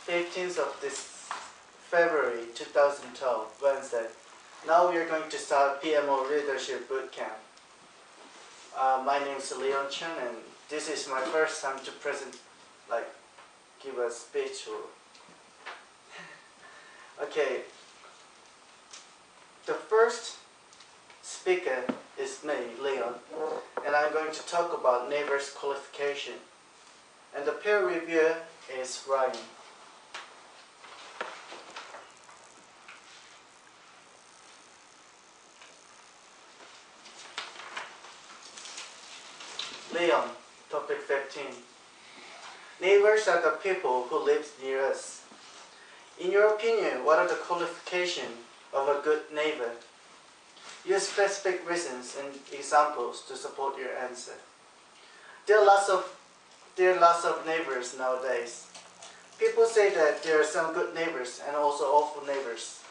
15th of this February 2012, Wednesday. Now we are going to start PMO Leadership Bootcamp. My name is Leon Chen, and this is my first time to give a speech. Okay, the first speaker is me, Leon, and I'm going to talk about neighbors qualification. And the peer reviewer is Ryan. Leon, topic 15. Neighbors are the people who live near us. In your opinion, what are the qualifications of a good neighbor? Use specific reasons and examples to support your answer. There are lots of neighbors nowadays. People say that there are some good neighbors and also awful neighbors.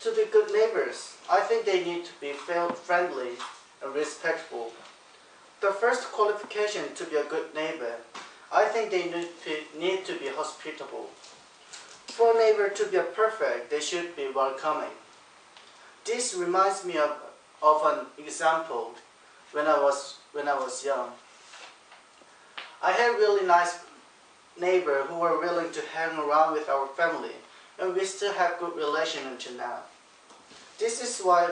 To be good neighbors, I think they need to be friendly and respectful. The first qualification to be a good neighbor, I think they need to be hospitable. For a neighbor to be perfect, they should be welcoming. This reminds me of an example when I was young. I had really nice neighbors who were willing to hang around with our family, and we still have good relation until now. This is why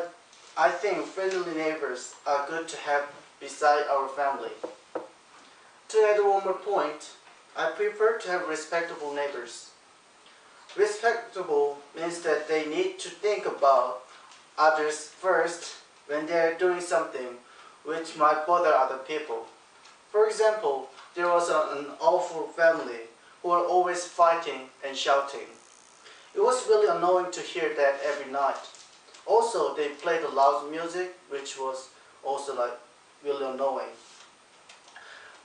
I think friendly neighbors are good to have beside our family. To add one more point, I prefer to have respectable neighbors. Respectable means that they need to think about others first when they are doing something which might bother other people. For example, there was an awful family who were always fighting and shouting. It was really annoying to hear that every night. Also, they played loud music, which was also really annoying.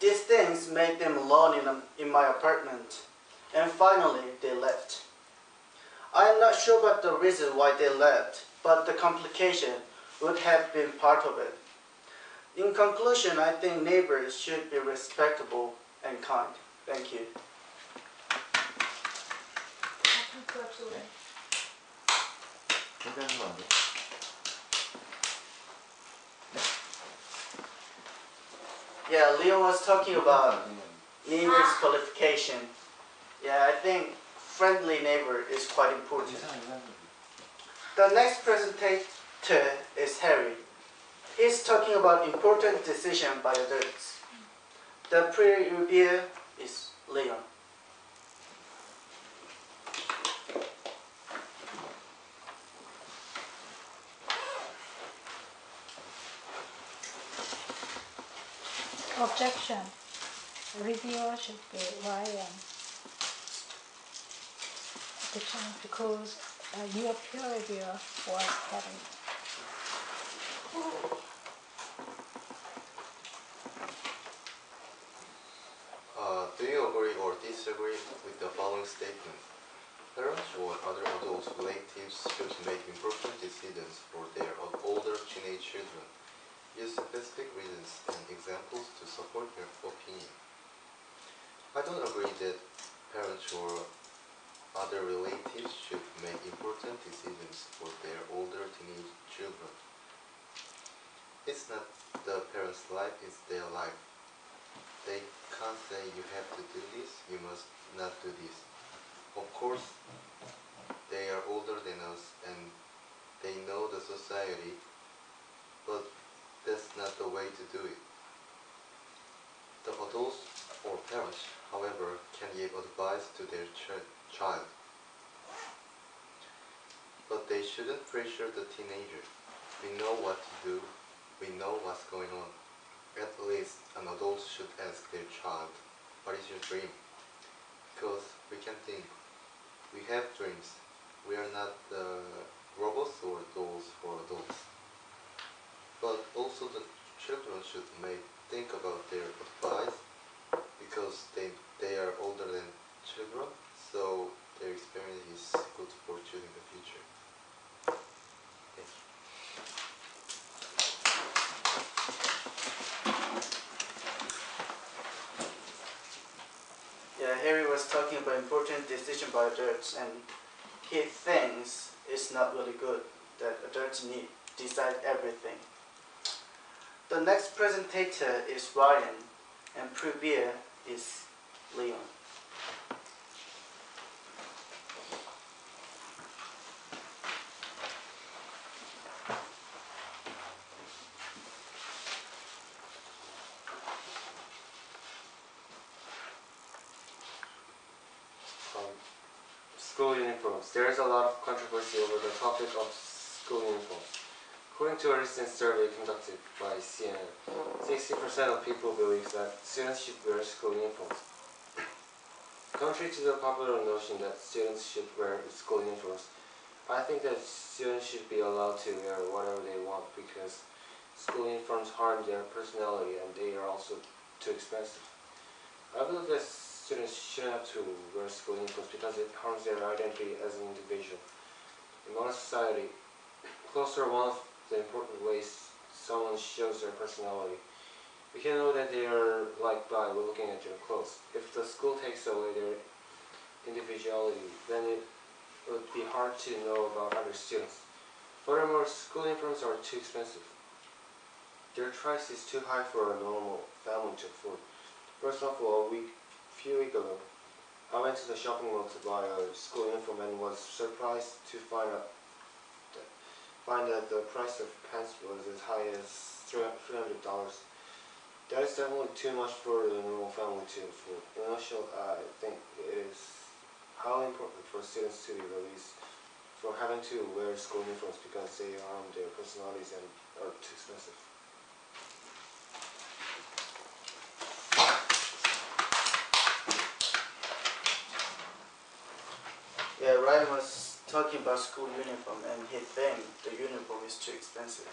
These things made them alone in my apartment, and finally they left. I am not sure about the reason why they left, but the complication would have been part of it. In conclusion, I think neighbors should be respectable and kind. Thank you. Yeah, Leon was talking about neighbor's qualification. Yeah, I think friendly neighbor is quite important. The next presentator is Harry. He's talking about important decision by adults. The peer reviewer is Leon. Objection. Reviewer should be Ryan. Objection because your peer reviewer was Harry. Do you agree or disagree with the following statement? Parents or other adults relatives should make important decisions for their older teenage children. Use specific reasons and examples to support your opinion. I don't agree that parents or other relatives should make important decisions for their older teenage children. It's not the parents' life, it's their life. They can't say you have to do this, you must not do this. Of course, they are older than us and they know the society, but that's not the way to do it. The adults or parents, however, can give advice to their child. But they shouldn't pressure the teenager. We know what to do, we know what's going on. At least an adult should ask their child, what is your dream? Because we can think. We have dreams. We are not robots or dolls for adults. But also the children should think about their advice because they are older than children, so their experience is good for choosing the future. Thank you. Yeah, Harry was talking about important decision by adults, and he thinks it's not really good that adults need decide everything. The next presentator is Ryan, and previewer is Leon. School uniforms. There is a lot of controversy over the topic of school uniforms. According to a recent survey conducted by CNN, 60% of people believe that students should wear school uniforms. Contrary to the popular notion that students should wear school uniforms, I think that students should be allowed to wear whatever they want because school uniforms harm their personality and they are also too expensive. I believe that students shouldn't have to wear school uniforms because it harms their identity as an individual. In modern society, clothes are one of the important ways someone shows their personality. We can know that they are liked by looking at their clothes. If the school takes away their individuality, then it would be hard to know about other students. Furthermore, school uniforms are too expensive. Their price is too high for a normal family to afford. For example, few weeks ago, I went to the shopping mall to buy a school uniform and was surprised to find that the price of pants was as high as $300. That is definitely too much for the normal family to afford. In a nutshell, I think it is highly important for students to be released from having to wear school uniforms because they harm their personalities and are too expensive. Yeah, Ryan was talking about school uniform, and he thinks the uniform is too expensive.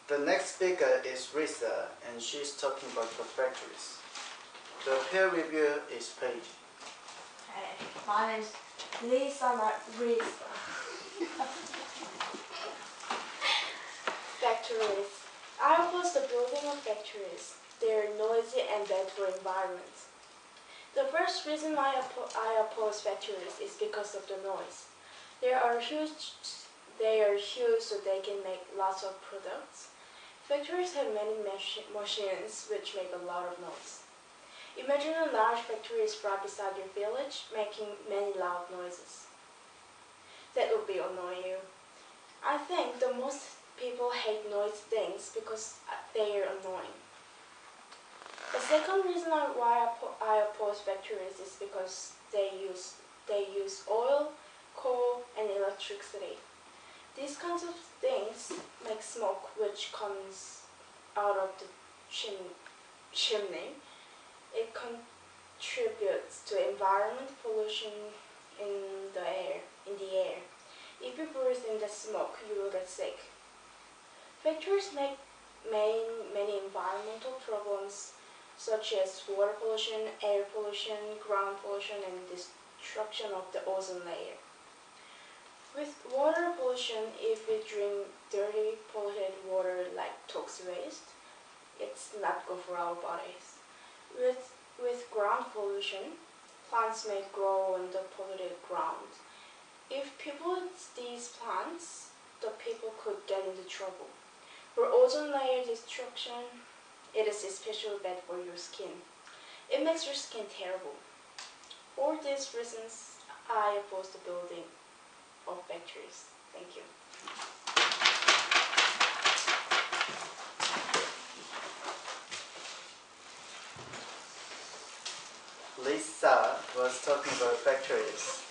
The next speaker is Risa, and she's talking about the factories. The peer reviewer is Paige. Hey, my name's Lisa, not Risa. Factories. I oppose the building of factories. They are noisy and bad for environment. The first reason I oppose factories is because of the noise. They are huge so they can make lots of products. Factories have many machines which make a lot of noise. Imagine a large factory is right beside your village, making many loud noises. That would be annoying you. I think the most people hate noise things because they are annoying. The second reason why I oppose factories is because they use oil, coal, and electricity. These kinds of things make smoke which comes out of the chimney. It contributes to environment pollution in the air. If you breathe in the smoke, you will get sick. Factories make many environmental problems such as water pollution, air pollution, ground pollution, and destruction of the ozone layer. With water pollution, if we drink dirty, polluted water like toxic waste, it's not good for our bodies. With ground pollution, plants may grow on the polluted ground. If people eat these plants, the people could get into trouble. For ozone layer destruction, it is especially bad for your skin. It makes your skin terrible. For these reasons, I oppose the building of factories. Thank you. Lisa was talking about factories.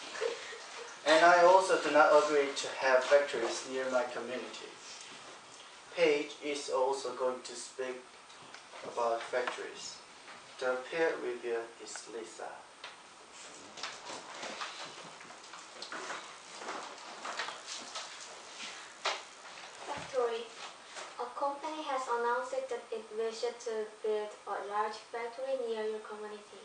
And I also do not agree to have factories near my community. Paige is also going to speak about factories. The peer reviewer is Lisa. Factory. A company has announced that it wishes to build a large factory near your community.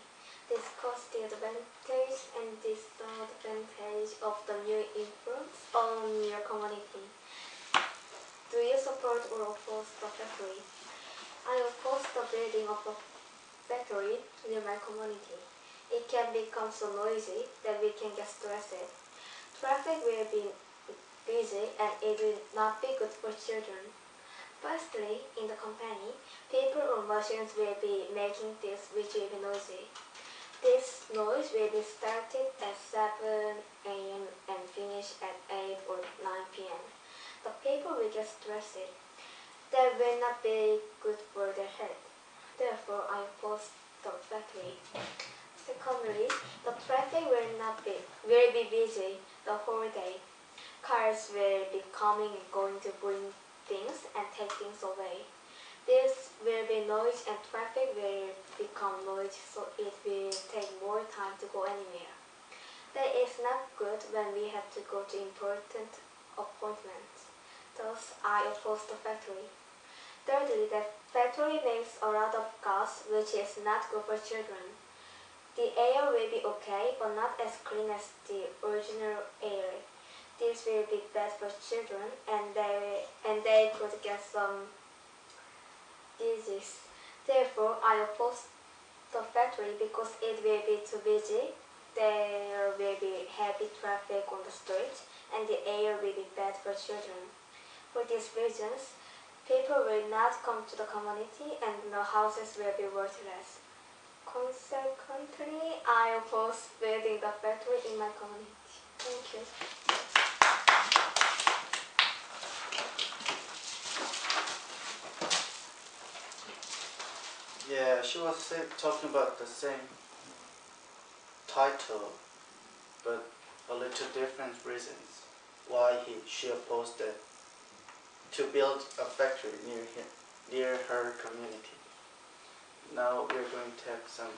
Discuss the advantages and disadvantages of the new influence on your community. Do you support or oppose the factory? I oppose the building of a factory near my community. It can become so noisy that we can get stressed. Traffic will be busy and it will not be good for children. Firstly, in the company, people or machines will be making this which will be noisy. This noise will be started at 7 a.m. and finish at 8 or 9 p.m. The people will get stressed. That will not be good for their health. Therefore, I oppose the factory. Secondly, the traffic will be busy the whole day. Cars will be coming and going to bring things and take things away. This will be noise and traffic will become noise, so it will take more time to go anywhere. That is not good when we have to go to important appointments. Thus, I oppose the factory. Thirdly, the factory makes a lot of gas, which is not good for children. The air will be okay, but not as clean as the original air. This will be bad for children, and they could get some disease. Therefore, I oppose the factory because it will be too busy. There will be heavy traffic on the streets, and the air will be bad for children. For these reasons, people will not come to the community, and the houses will be worthless. Consequently, I oppose building the factory in my community. Thank you. Yeah, she was talking about the same title, but a little different reasons why she opposed it to build a factory near her community. Now we're going to have some